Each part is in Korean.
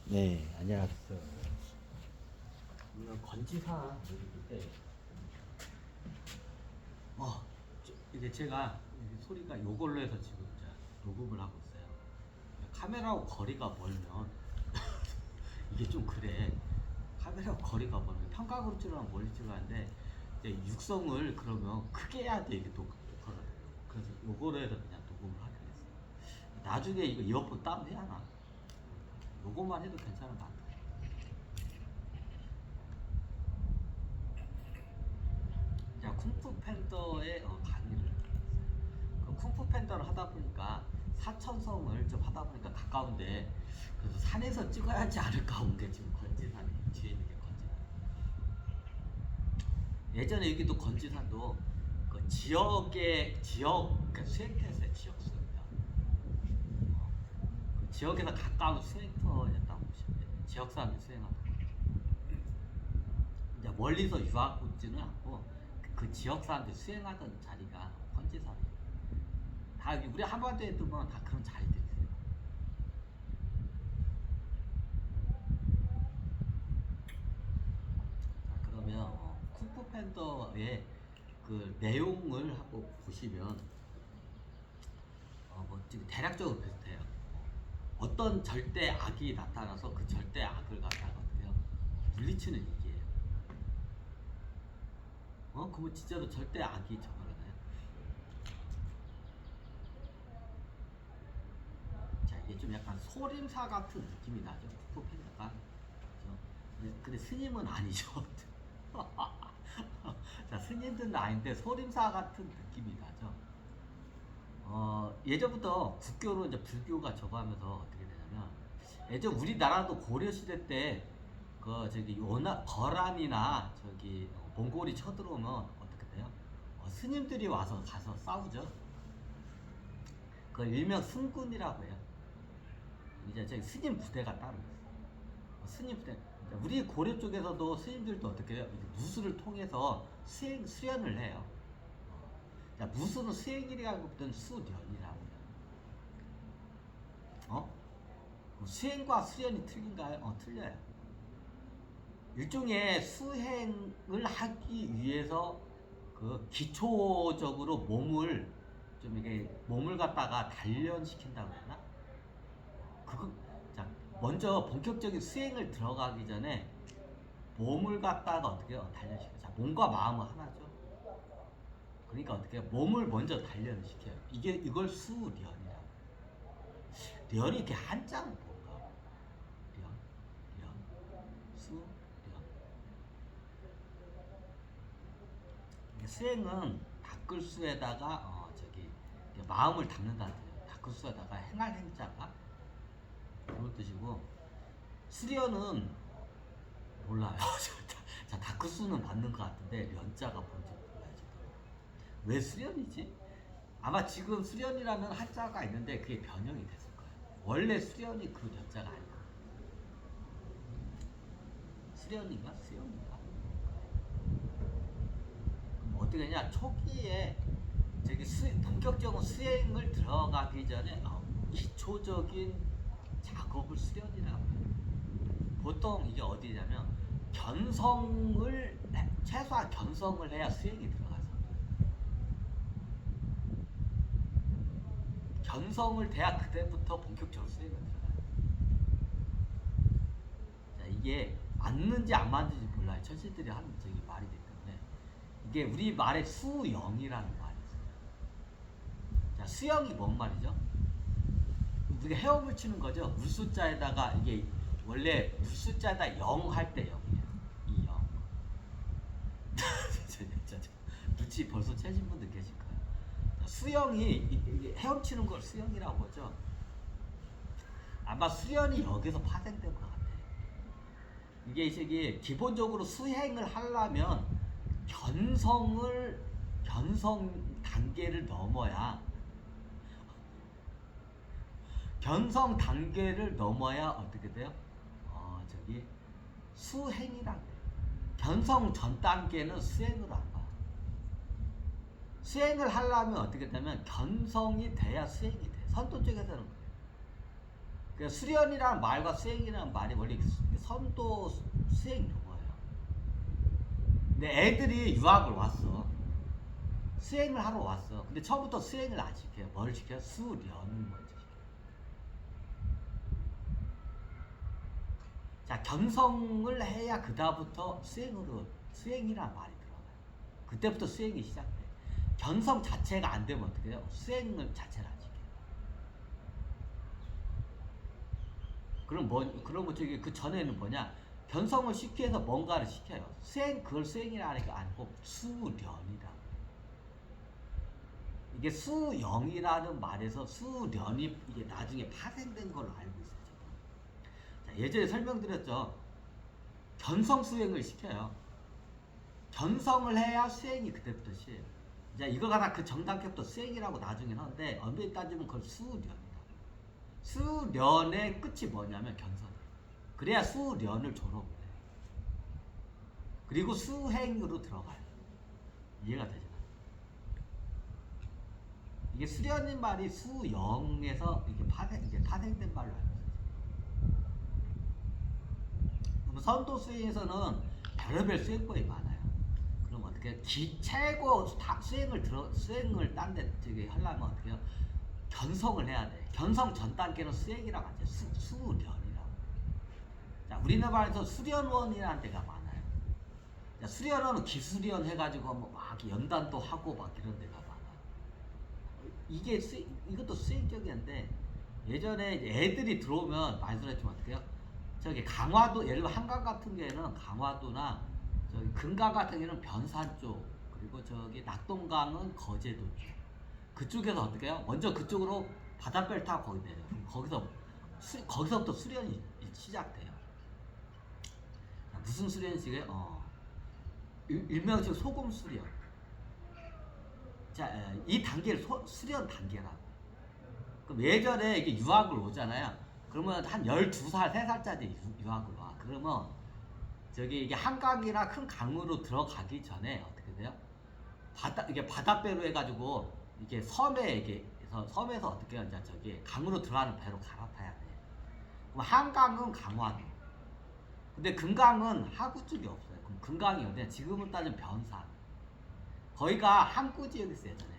네, 안녕하세요. 오늘 건지사 얘기일 때, 이게 제가 소리가 요걸로 해서 지금 이제 녹음을 하고 있어요. 카메라하고 거리가 멀면 이게 좀 그래. 카메라하고 거리가 멀면 평각으로 찍으면 멀리 찍어야하는데 이제 육성을 그러면 크게 해야 돼 이게 녹화가 돼요. 그래서 요거로 해서 그냥 녹음을 하게 됐어요. 나중에 이거 이어폰 따면 되나? 요거만 해도 괜찮은 것 같아요. 제가 쿵푸 팬더의 강의를 했어요. 그 쿵푸 팬더를 하다 보니까 사천성을 좀 하다 보니까 가까운데 그래서 산에서 찍어야지 않을까 온 게 지금 건지산이 뒤에 있는 게 건지산. 예전에 여기도 건지산도 그 지역 그러니까 수행터였어요. 지역 수행터. 그 지역에서 가까운 수행터였다고 보시면 돼요. 지역 사람이 수행하는 거. 이제 멀리서 유학 오지는 않고 그 지역 사람들이 수행하던 자리가 건지산이에요. 다 우리 한반도에 두면 다 그런 자리들이 있어요. 자, 그러면 쿵푸 팬더의 그 내용을 한번 보시면 뭐 지금 대략적으로 비슷해요. 어떤 절대 악이 나타나서 그 절대 악을 갖다가 어떻게요? 물리치는 얘기예요. 그러면 진짜로 절대 악이 저거라나요? 자, 이게 좀 약간 소림사 같은 느낌이 나죠. 쿵푸 팬더가. 그렇죠? 근데 스님은 아니죠. 자, 스님들은 아닌데 소림사 같은 느낌이 나죠. 예전부터 국교로 이제 불교가 저거 하면서 어떻게 되냐면, 예전 우리나라도 고려시대 때, 저기, 거란이나 저기, 몽골이 쳐들어오면 어떻게 돼요? 스님들이 와서 가서 싸우죠. 그걸 일명 승군이라고 해요. 이제 저기 스님 부대가 따로 있어요. 스님 부대. 우리 고려 쪽에서도 스님들도 어떻게 해요? 무술을 통해서 수련을 해요. 자, 무술은 수행이라고 보던 수련이라고 해요. 수행과 수련이 틀린가요? 틀려요. 일종의 수행을 하기 위해서 그 기초적으로 몸을 갖다가 단련시킨다고 하나? 그거, 자, 먼저 본격적인 수행을 들어가기 전에 몸을 갖다가 어떻게 단련시켜요? 자, 몸과 마음은 하나죠. 그러니까 어떻게 해요? 몸을 먼저 단련을 시켜요. 이걸 수련이라고. 련이 이렇게 한자는 뭔가? 련, 수련. 수행은 닦을수에다가 마음을 담는다는 뜻이에요. 닦을수에다가 행할 행자가 그런 뜻이고, 수련은 몰라요. 자, 다크수는 맞는 것 같은데 련자가 뭔지 몰라요. 왜 수련이지? 아마 지금 수련이라는 한자가 있는데 그게 변형이 됐을 거예요. 원래 수련이 그 련자가 아니야. 수련인가? 수련인가? 그럼 어떻게 하냐? 초기에 본격적인 수행을 들어가기 전에 기초적인 작업을 수련이라고 해요. 보통 이게 어디냐면 최소한 견성을 해야 수행이 들어가서 견성을 돼야 그때부터 본격적으로 수행을 들어가요. 자, 이게 맞는지 안 맞는지 몰라요. 천실들이 하는 저기 말이기 때문에 이게 우리 말의 수영이라는 말이 있어요. 자, 수영이 뭔 말이죠? 우리가 헤엄을 치는 거죠. 물숫자에다가 이게 원래 물숫자에다 0 할 때 0이에요. 이 0. 눈치 벌써 채신 분들 계실 거예요. 수영이 헤엄치는 걸 수영이라고 하죠. 아마 수련이 여기서 파생된 것 같아요. 이게 기본적으로 수행을 하려면 견성 단계를 넘어야 어떻게 돼요? 수행이라고 해요. 견성 전 단계는 수행으로 안 봐요. 수행을 하려면 어떻게 되면 견성이 돼야 수행이 돼. 선도 쪽에서는 그래요. 수련이라는 말과 수행이라는 말이 원래 선도 수행 용어예요. 근데 애들이 유학을 왔어. 수행을 하러 왔어. 근데 처음부터 수행을 안 시켜요. 뭘 시켜요? 수련을 먼저 시켜요. 자, 견성을 해야 그다음부터 수행이란 말이 들어가요. 그때부터 수행이 시작돼. 견성 자체가 안 되면 어떻게 해요? 수행을 자체를 안 시켜요. 그럼 저기 그 전에는 뭐냐? 견성을 시키기 위해서 뭔가를 시켜요. 그걸 수행이라는 게 아니고 수련이다. 이게 수영이라는 말에서 수련이 이게 나중에 파생된 걸로 알고 있어요. 자, 예전에 설명드렸죠. 견성 수행을 시켜요. 견성을 해야 수행이 그때부터 시해요. 이제 이거가 다 그 정당격도 수행이라고 나중에 하는데 엄밀히 따지면 그건 수련이다. 수련의 끝이 뭐냐면 견성이에요. 그래야 수련을 졸업을 해요. 그리고 수행으로 들어가요. 이해가 되죠? 이게 수련인 말이 수영에서 이게 파생된 말로 알고 있어요. 그럼 선도 수행에서는 별의별 수행법이 많아요. 그럼 어떻게 최고 수행을 딴데 저기 하려면 어떻게 해요? 견성을 해야 돼. 견성 전 단계는 수행이라고 하죠. 수련이라고. 자, 우리나라에서 수련원이라는 데가 많아요. 자, 수련원은 기수련 해가지고 막 연단도 하고 막 이런 데가 많아요. 이것도 수행적인데 예전에 애들이 들어오면 많이 들었지만 어떻게 해요? 저기 강화도, 예를 들어 한강 같은 경우에는 강화도나 저기 금강 같은 경우는 변산 쪽, 그리고 저기 낙동강은 거제도 쪽. 그쪽에서 어떻게 해요? 먼저 그쪽으로 바닷배를 타고 거기 내려요. 거기서부터 수련이 시작돼요. 자, 무슨 수련이시게요? 일명적으로 소금 수련. 자, 이 단계를 수련 단계라고. 그럼 예전에 이게 유학을 오잖아요. 그러면 한 12살, 3살짜리 유학을 와. 그러면 저기 이게 한강이나 큰 강으로 들어가기 전에 어떻게 돼요? 이게 바닷배로 해가지고 이게 섬에서 어떻게 해요? 저기 강으로 들어가는 배로 갈아타야 돼. 그럼 한강은 강화도. 근데 금강은 하구 쪽이 없어요. 그럼 금강이 어디냐? 지금은 따지면 변산. 거기가 항구 지역이었어요. 예전에.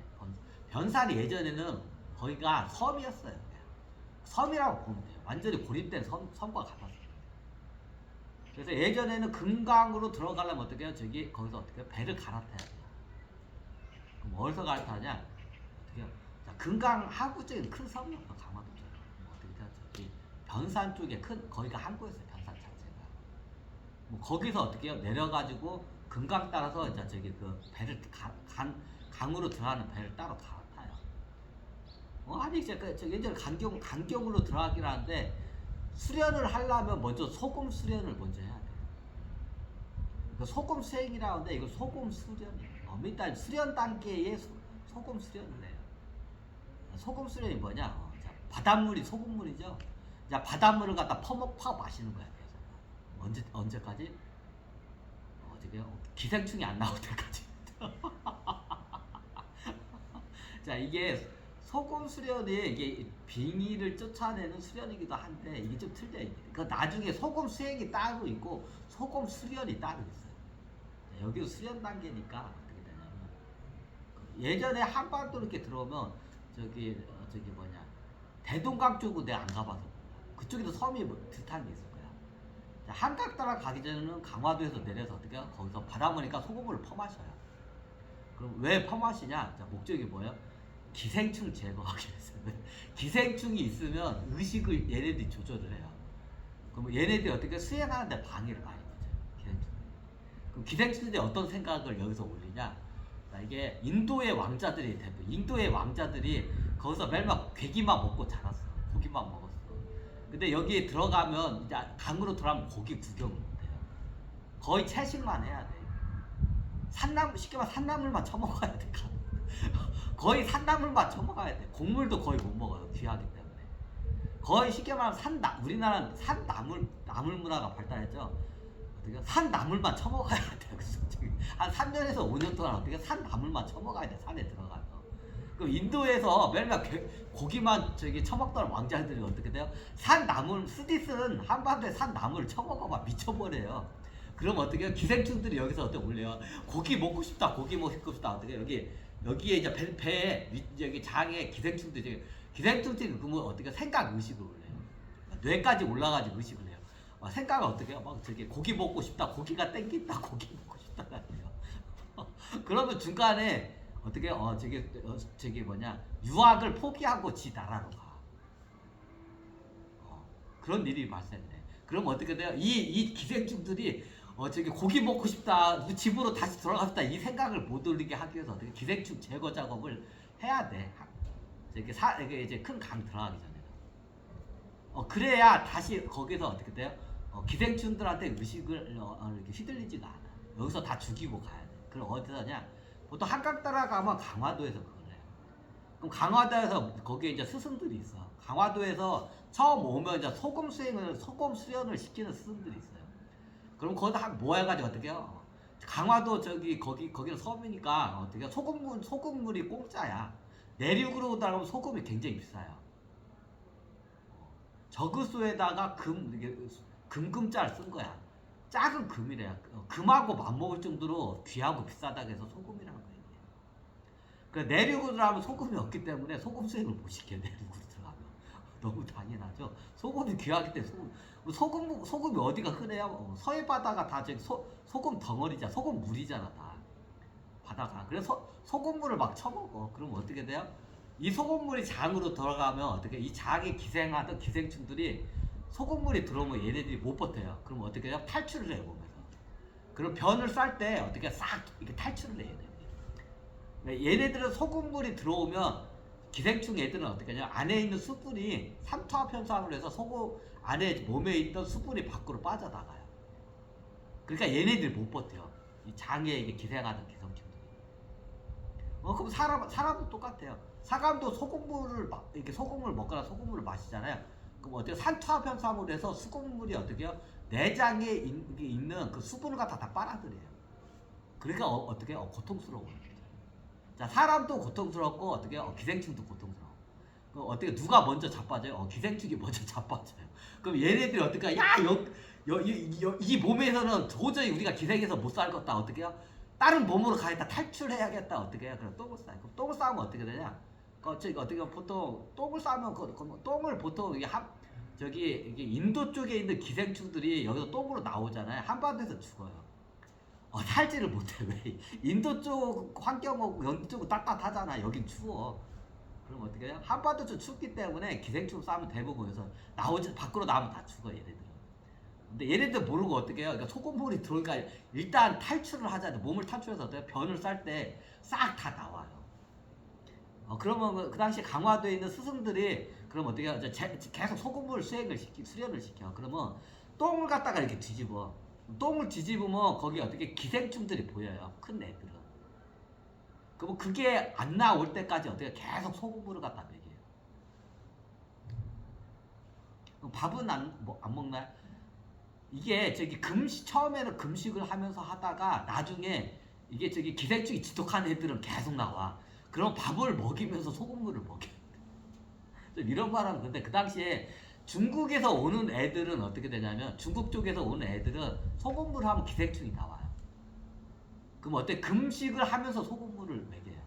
변산이 예전에는 거기가 섬이었어요. 섬이라고 보면 돼요. 완전히 고립된 섬과 같았어요. 그래서 예전에는 금강으로 들어가려면 어떻게 해요? 거기서 어떻게 해요? 배를 갈아타야 돼요. 그럼 어디서 갈아타냐? 어떻게 해요? 자, 금강 하구 쪽에 큰 섬이었어. 강화도 쪽에. 어떻게 해요? 저기 변산 쪽에 거기가 항구였어요. 변산 자체가. 거기서 어떻게 해요? 내려가지고 금강 따라서 이제 저기 그 배를 강으로 들어가는 배를 따로 갈아타요. 아니 이제 예전에 강경으로 들어가긴 하는데 수련을 하려면 먼저 소금 수련을 먼저 해야 돼요. 그 소금 수행이라는데 이거 소금 수련이에요. 일단 수련 단계에 소금 수련을 해요. 소금 수련이 뭐냐? 자, 바닷물이 소금물이죠. 자, 바닷물을 갖다 퍼 마시는 거야. 언제까지? 기생충이 안 나올 때까지. 자, 이게 소금 수련이 이게 빙의를 쫓아내는 수련이기도 한데 이게 좀 틀려요. 그 나중에 소금 수행이 따로 있고 소금 수련이 따로 있어요. 자, 여기도 수련 단계니까 어떻게 되냐면 예전에 한반도 이렇게 들어오면 저기 대동강 쪽으로 내가 안 가봐서 그쪽에도 섬이 비슷한 게 있을 거야. 자, 한강 따라 가기 전에는 강화도에서 내려서 어떻게 해요? 거기서 바닷물이니까 소금물을 퍼마셔요. 그럼 왜 퍼마시냐? 자, 목적이 뭐예요? 기생충 제거하기 위해서. 기생충이 있으면 의식을 얘네들이 조절을 해요. 그럼 얘네들이 어떻게 수행하는데 방해를 많이 주죠. 기생충. 그럼 기생충들이 어떤 생각을 여기서 올리냐? 자, 이게 인도의 왕자들이 거기서 매일만 괴기만 먹고 자랐어. 고기만 먹었어. 근데 여기에 들어가면 이제 강으로 들어가면 고기 구경을 못해요. 거의 채식만 해야 돼. 쉽게 말하면 산나물만 처먹어야 돼. 거의 산나물만 처먹어야 돼. 곡물도 거의 못 먹어요. 귀하기 때문에. 거의 쉽게 말하면 우리나라는 나물 문화가 발달했죠. 어떻게 산나물만 처먹어야 돼. 한 3년에서 5년 동안 어떻게 산나물만 처먹어야 돼. 산에 들어가서. 그럼 인도에서 맨날 고기만 저기 처먹던 왕자들이 어떻게 돼요? 산 나물, 스디스는 한반도에 산 나물을 처먹어봐 미쳐버려요. 그럼 어떻게 해요? 기생충들이 여기서 어떻게 올려요? 고기 먹고 싶다, 고기 먹고 싶다. 어떻게 해요? 여기에 이제 배에 여기 장에 기생충들이 그러면 어떻게 생각 의식을 올려요? 뇌까지 올라가지고 의식을 해요. 생각을 어떻게 해요? 막 저기 고기 먹고 싶다, 고기가 땡긴다, 고기 먹고 싶다가 돼요. 그러면 중간에 어떻게 저기 뭐냐 유학을 포기하고 지 나라로 가. 그런 일이 발생돼. 그럼 어떻게 돼요? 이 기생충들이 저기 고기 먹고 싶다, 집으로 다시 돌아갔다 이 생각을 못 올리게 하기 위해서 어떻게 기생충 제거 작업을 해야 돼. 이게 이제 큰 강 들어가기 전에. 그래야 다시 거기서 어떻게 돼요? 기생충들한테 의식을 이렇게 휘둘리지가 않아. 여기서 다 죽이고 가야 돼. 그럼 어디서 하냐? 보통 한강 따라가면 강화도에서 그걸 해요. 그럼 강화도에서 거기에 이제 스승들이 있어. 강화도에서 처음 오면 이제 소금 수련을 시키는 스승들이 있어요. 그럼 거기다 뭐 해가지고 어떻게 해요? 강화도 거기는 섬이니까 어떻게 소금물이 공짜야. 내륙으로 따라가면 소금이 굉장히 비싸요. 저그소에다가 금자를 쓴 거야. 작은 금이래요. 금하고 맞먹을 정도로 귀하고 비싸다고 해서 소금이라는 거예요. 그 내륙으로 들어가면 소금이 없기 때문에 소금 수행을 못 시켜요. 내륙으로 들어가면 너무 당연하죠. 소금이 귀하기 때문에 소금이 어디가 흔해요? 서해 바다가 다 저기 소금 덩어리잖아. 소금 물이잖아 다 바다가. 그래서 소금물을 막 쳐먹어. 그럼 어떻게 돼요? 이 소금물이 장으로 들어가면 어떻게 이 장에 기생하던 기생충들이 소금물이 들어오면 얘네들이 못 버텨요. 그럼 어떻게 해요? 탈출을 해요 몸에서. 그럼 변을 쌀 때 어떻게 싹 이렇게 탈출을 해요. 얘네들은 소금물이 들어오면 기생충 애들은 어떻게 하냐? 안에 있는 수분이 삼투압 현상으로 해서 소금 안에 몸에 있던 수분이 밖으로 빠져나가요. 그러니까 얘네들이 못 버텨요. 이 장에 이게 기생하던 기생충들이. 그럼 사람도 똑같아요. 사람도 이렇게 소금을 먹거나 소금물을 마시잖아요. 그럼 어떻게 산투압 현상으로 해서 수돗물이 어떻게 해요? 내장에 있는 그 수분을 갖다 다 빨아들여요. 그러니까 어떻게 해요? 고통스러워요. 자, 사람도 고통스럽고 어떻게 해요? 기생충도 고통스러워. 그럼 어떻게 누가 먼저 자빠져요? 기생충이 먼저 자빠져요. 그럼 얘네들이 어떻게 해요? 야, 이 몸에서는 도저히 우리가 기생해서 못 살겠다. 어떻게 해요? 다른 몸으로 가야겠다. 탈출해야겠다. 어떻게 해요? 그럼 똥을 싸요. 그럼 똥을 싸우면 어떻게 되냐? 어떻게 보통 똥을 싸면 똥을 보통 이게 인도 쪽에 있는 기생충들이 여기서 똥으로 나오잖아요. 한반도에서 죽어요. 살지를 못해. 왜? 인도 쪽 환경하고 여기 쪽은 따뜻하잖아. 여긴 추워. 그럼 어떻게 해요? 한반도 쪽 춥기 때문에 기생충 싸면 대부분에서 밖으로 나오면 다 죽어 얘네들은. 근데 얘네들 모르고 어떻게 해요? 그러니까 소금물이 들어오니까 일단 탈출을 하자. 몸을 탈출해서 어떻게 변을 쌀 때 싹 다 나와요. 그러면 그 당시 강화도에 있는 스승들이 그럼 어떻게 해요? 계속 소금물 수련을 시켜. 그러면 똥을 갖다가 이렇게 뒤집어. 똥을 뒤집으면 거기 어떻게 기생충들이 보여요. 큰 애들은. 그럼 그게 안 나올 때까지 어떻게 계속 소금물을 갖다 먹여요. 밥은 안 먹나요? 이게 처음에는 금식을 하면서 하다가 나중에 이게 기생충이 지독한 애들은 계속 나와. 그럼 밥을 먹이면서 소금물을 먹여요. 이런 말하면 근데 그 당시에 중국에서 오는 애들은 어떻게 되냐면 중국 쪽에서 오는 애들은 소금물을 하면 기생충이 나와요. 그럼 어때? 금식을 하면서 소금물을 먹여요.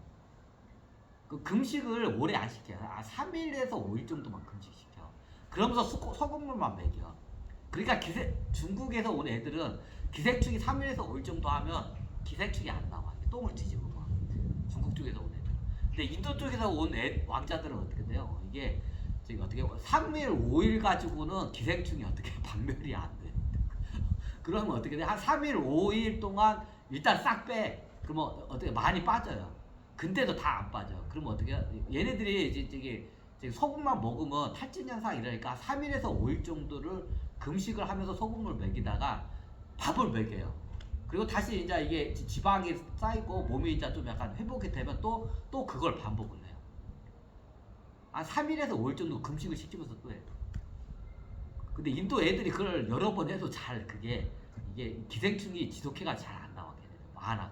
그 금식을 오래 안 시켜요. 3일에서 5일 정도만 금식시켜. 그러면서 소금물만 먹여. 그러니까 중국에서 온 애들은 기생충이 3일에서 5일 정도 하면 기생충이 안 나와. 똥을 뒤집으면. 중국 쪽에서 온 애들. 근데 인도 쪽에서 온 왕자들은 어떻게 돼요? 이게 어떻게 3일, 5일 가지고는 기생충이 어떻게 박멸이 안 돼. 그러면 어떻게 돼? 한 3일, 5일 동안 일단 싹 빼. 그러면 어떻게 많이 빠져요. 근데도 다 안 빠져. 그러면 어떻게 해? 얘네들이 소금만 먹으면 탈진 현상이 이러니까 3일에서 5일 정도를 금식을 하면서 소금을 먹이다가 밥을 먹여요. 그리고 다시 이제 이게 지방이 쌓이고 몸이 이제 좀 약간 회복이 되면 또 그걸 반복을 해요. 3일에서 5일 정도 금식을 시키면서 또 해요. 근데 인도 애들이 그걸 여러 번 해도 이게 기생충이 지독해가 잘 안 나와. 걔네들 많아.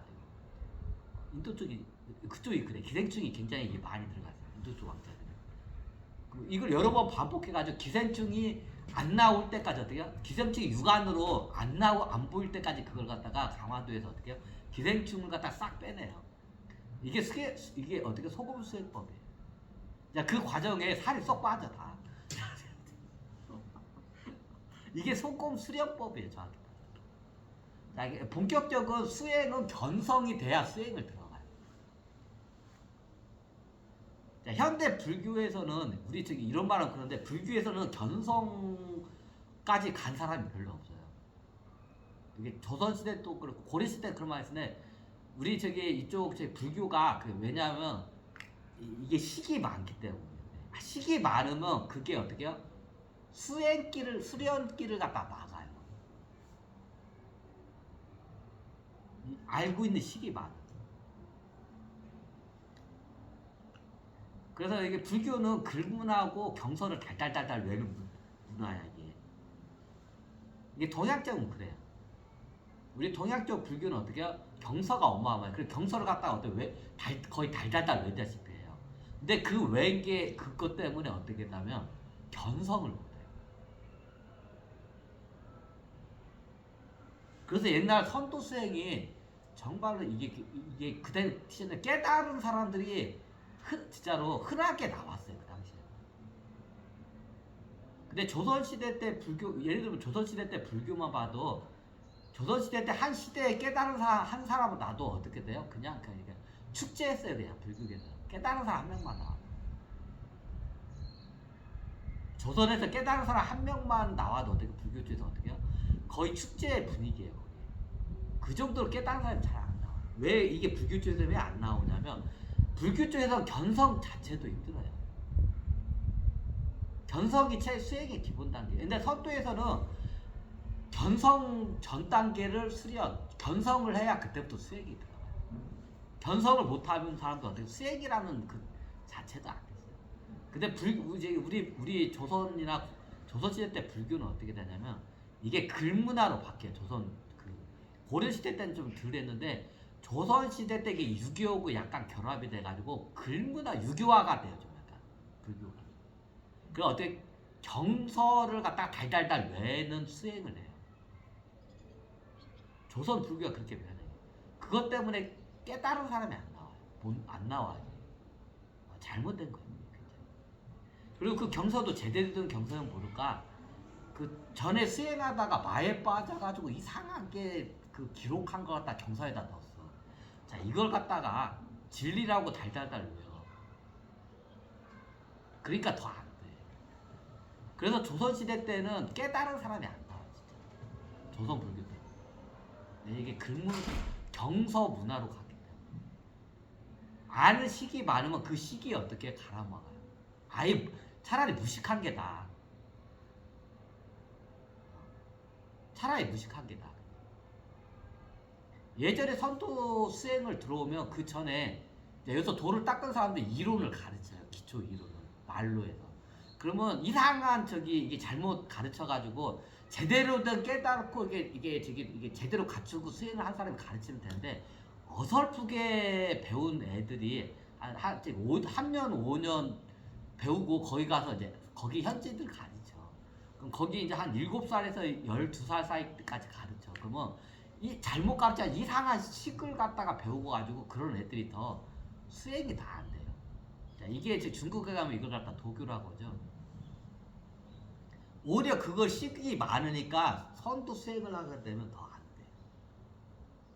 인도 쪽이 그쪽이 그래. 기생충이 굉장히 이게 많이 들어갔어요. 인도쪽 왕자들은. 이걸 여러 번 반복해가지고 기생충이 안 나올 때까지 어떻게 해요? 기생충이 육안으로 안 보일 때까지 그걸 갖다가 강화도에서 어떻게 해요? 기생충을 갖다 싹 빼내요. 이게 어떻게 소금 수행법이에요. 자, 그 과정에 살이 쏙 빠져 다. 이게 소금 수령법이에요, 정확히. 자, 이게 본격적인 수행은 견성이 돼야 수행을 들어가요. 자, 현대 불교에서는 우리 저기 이런 말은 그런데 불교에서는 견성까지 간 사람이 별로 없어요. 이게 조선시대 또 그렇고 고려시대 그런 말 했는데 우리 저기 이쪽 저기 불교가 왜냐하면 이게 식이 많기 때문에 식이 많으면 그게 어떻게요? 수련길을 갖다 막아요. 알고 있는 식이 많아. 그래서 이게 불교는 글문하고 경서를 달달달달 외는 문화야 이게. 이게 동양적은 그래요. 우리 동양적 불교는 어떻게 해요? 경서가 어마어마해요. 그래서 경서를 갖다가 거의 달달달 외다시피 해요. 근데 그 외계 그것 때문에 어떻게 했다면 견성을 못해요. 그래서 옛날 선도 수행이 정말로 이게 그때 시절에 깨달은 사람들이 진짜로 흔하게 나왔어요 그 당시에. 근데 조선시대 때 불교 예를 들면 조선시대 때 불교만 봐도 조선시대 때 한 시대에 깨달은 한 사람은 나도 어떻게 돼요? 그냥 축제했어야 돼요 불교계에서. 깨달은 사람 한 명만 나와. 조선에서 깨달은 사람 한 명만 나와도 어떻게 불교 쪽에서 어떻게 해요? 거의 축제 분위기예요. 거기. 그 정도로 깨달은 사람이 잘 안 나와. 왜 이게 불교 쪽에서 왜 안 나오냐면 불교 쪽에서 견성 자체도 힘들어요. 견성이 수행의 기본 단계. 근데 선도에서는 견성 전 단계를 견성을 해야 그때부터 수행이 들어가요. 견성을 못하는 사람도 어떻게 수행이라는 그 자체도 안 됐어요. 근데 우리 조선시대 때 불교는 어떻게 되냐면 이게 글문화로 바뀌어요. 고려시대 때는 좀 덜 했는데 조선시대 때 이게 유교하고 약간 결합이 돼가지고 글문화 유교화가 돼요. 좀 약간 불교가. 그래서 어떻게 경서를 갖다가 달달달 외는 수행을 해요. 조선 불교가 그렇게 변해요. 그것 때문에 깨달은 사람이 안 나와요. 안 나와요. 잘못된 거예요. 그리고 그 경서도 제대로 된 경서는 모를까 그 전에 수행하다가 마에 빠져가지고 이상하게 그 기록한 거 갖다 경서에다 넣었어. 자, 이걸 갖다가 진리라고 달달달 외워. 그러니까 더 안 돼. 그래서 조선시대 때는 깨달은 사람이 안 나와 진짜. 조선 불교 때. 이게 경서 문화로 갔기 때문에 아는 식이 많으면 그 식이 어떻게 갈아먹어요. 아예 차라리 무식한 게 나아. 차라리 무식한 게 나아. 예전에 선도 수행을 들어오면 그 전에 여기서 돌을 닦은 사람들 이론을 가르쳐요. 기초 이론을 말로 해서. 그러면 이상한 이게 잘못 가르쳐가지고 제대로 된 깨닫고 이게 제대로 갖추고 수행을 한 사람이 가르치면 되는데 어설프게 배운 애들이 한 년 5년 배우고 거기 가서 이제 거기 현지들 가르쳐. 그럼 거기 이제 한 7살에서 12살 사이까지 가르쳐. 그러면 이 잘못 가르쳐 이상한 식을 갖다가 배우고 가지고 그런 애들이 더 수행이 다 안 돼요. 자, 이게 이제 중국에 가면 이걸 갖다 도교라고 하죠. 오히려 그걸 식이 많으니까 선도 수행을 하게 되면 더 안 돼.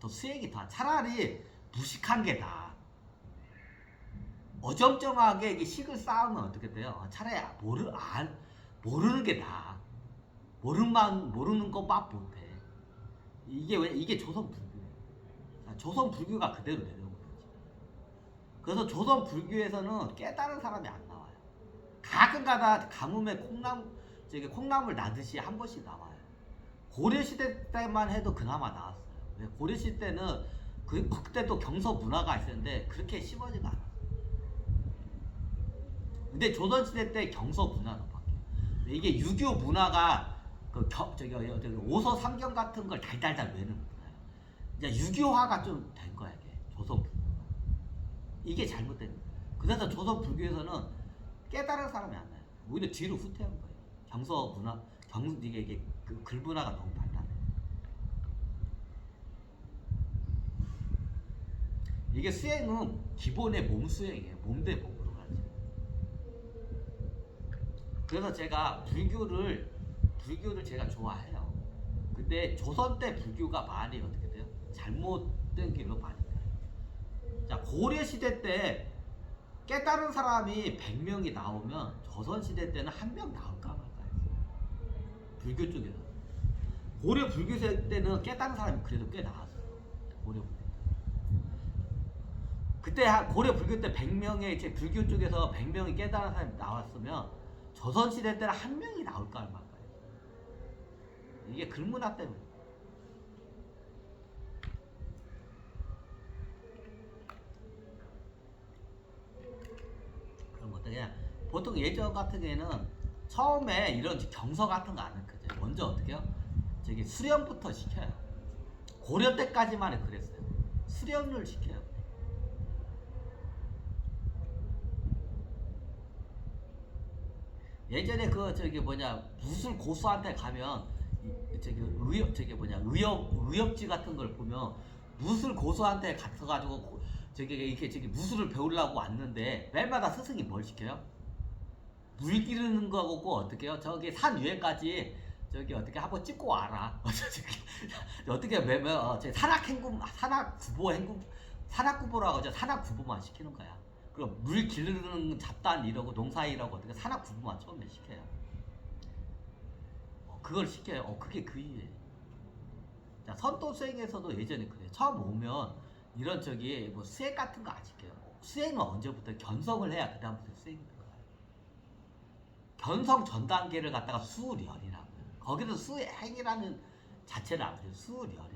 더 수행이 더 차라리 무식한 게 나아. 어정쩡하게 이게 식을 쌓으면 어떻게 돼요? 차라리 모르는 게 나아. 모르는 것만 못해. 이게 조선 불교예요. 조선 불교가 그대로 내려온 거지. 그래서 조선 불교에서는 깨달은 사람이 안 나와요. 가끔가다 가뭄에 콩나물 나듯이 한 번씩 나와요. 고려시대 때만 해도 그나마 나왔어요. 왜? 고려시대 때는 그때 또 경서 문화가 있었는데 그렇게 심하지가 않았어요. 근데 조선시대 때 경서 문화로 바뀌어요. 이게 유교 문화가 오서 삼경 같은 걸 달달달 외는 문화예요. 이제 유교화가 좀 된 거야 이게 조선 불교가. 이게 잘못된 거예요. 그래서 조선 불교에서는 깨달은 사람이 안 나요. 오히려 뒤로 후퇴한 거예요. 경서 문화, 이게 그 글 문화가 너무 발달해. 이게 수행은 기본의 몸 수행이에요. 몸 대 몸으로 가지. 그래서 제가 불교를 제가 좋아해요. 근데 조선 때 불교가 많이 어떻게 돼요? 잘못된 길로 많이 가요. 자, 고려 시대 때 깨달은 사람이 100명이 나오면 조선 시대 때는 한 명 나올까 말까 했어요. 불교 쪽에서. 고려 불교 시대 때는 깨달은 사람이 그래도 꽤 나왔어요. 고려 불교 때. 그때 고려 불교 때 100명의 이제 불교 쪽에서 100명이 깨달은 사람이 나왔으면 조선 시대 때는 한 명이 나올까 말까 했어요. 이게 글문화 때문에. 그럼 어떻게 보통 예전 같은 경우에는 처음에 이런 경서 같은 거 안 했거든요. 먼저 어떻게 해요? 저기 수련부터 시켜요. 고려 때까지만 그랬어요. 수련을 시켜요. 예전에 그 저기 뭐냐 무술 고수한테 가면 저기 의협지 같은 걸 보면 무술 고수한테 가가지고 저기 이렇게 저기 무술을 배우려고 왔는데 매일마다 스승이 뭘 시켜요? 물 기르는 거고 어떻게 해요? 저기 산 위에까지 저기 어떻게 한번 찍고 와라. 어떻게 매면 산악구보라고 하죠. 산악구보만 시키는 거야. 그럼 물 기르는 잡단 이러고 농사 일하고 어떻게 산악구보만 처음에 시켜요. 그걸 시켜요. 그게 그 이유예요. 자, 선도 수행에서도 예전에 그래요. 처음 오면 이런 저기 뭐 수행 같은 거 안 시켜요. 수행은 언제부터 견성을 해야 그 다음부터 수행이 들어가요. 견성 전 단계를 갖다가 수련이라고 해요. 거기서 수행이라는 자체를 안 해요. 수련이라고.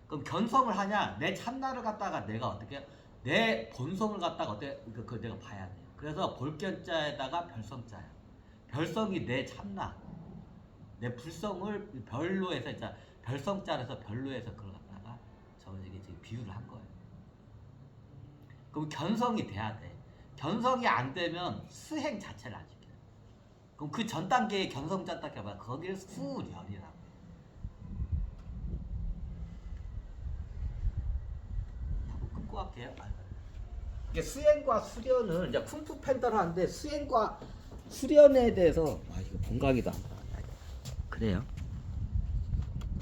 그럼 견성을 하냐? 내 참나를 갖다가 내가 어떻게 해요? 내 본성을 갖다가 어떻게 그걸 내가 봐야 돼요. 그래서 볼견자에다가 별성자야. 별성이 내 참나, 내 불성을 별로 해서 이제 별성자에서 별로 해서 그걸 갖다가 저기 비유를 한 거예요. 그럼 견성이 돼야 돼. 견성이 안 되면 수행 자체를 안 시켜요. 그럼 그 전 단계의 견성자 딱 해봐. 거기를 수련이라고 해요. 한번 끊고 갈게요. 이게 수행과 수련을 이제 쿵푸 팬더를 하는데 수행과 수련에 대해서 이거 건강이다. 그래요.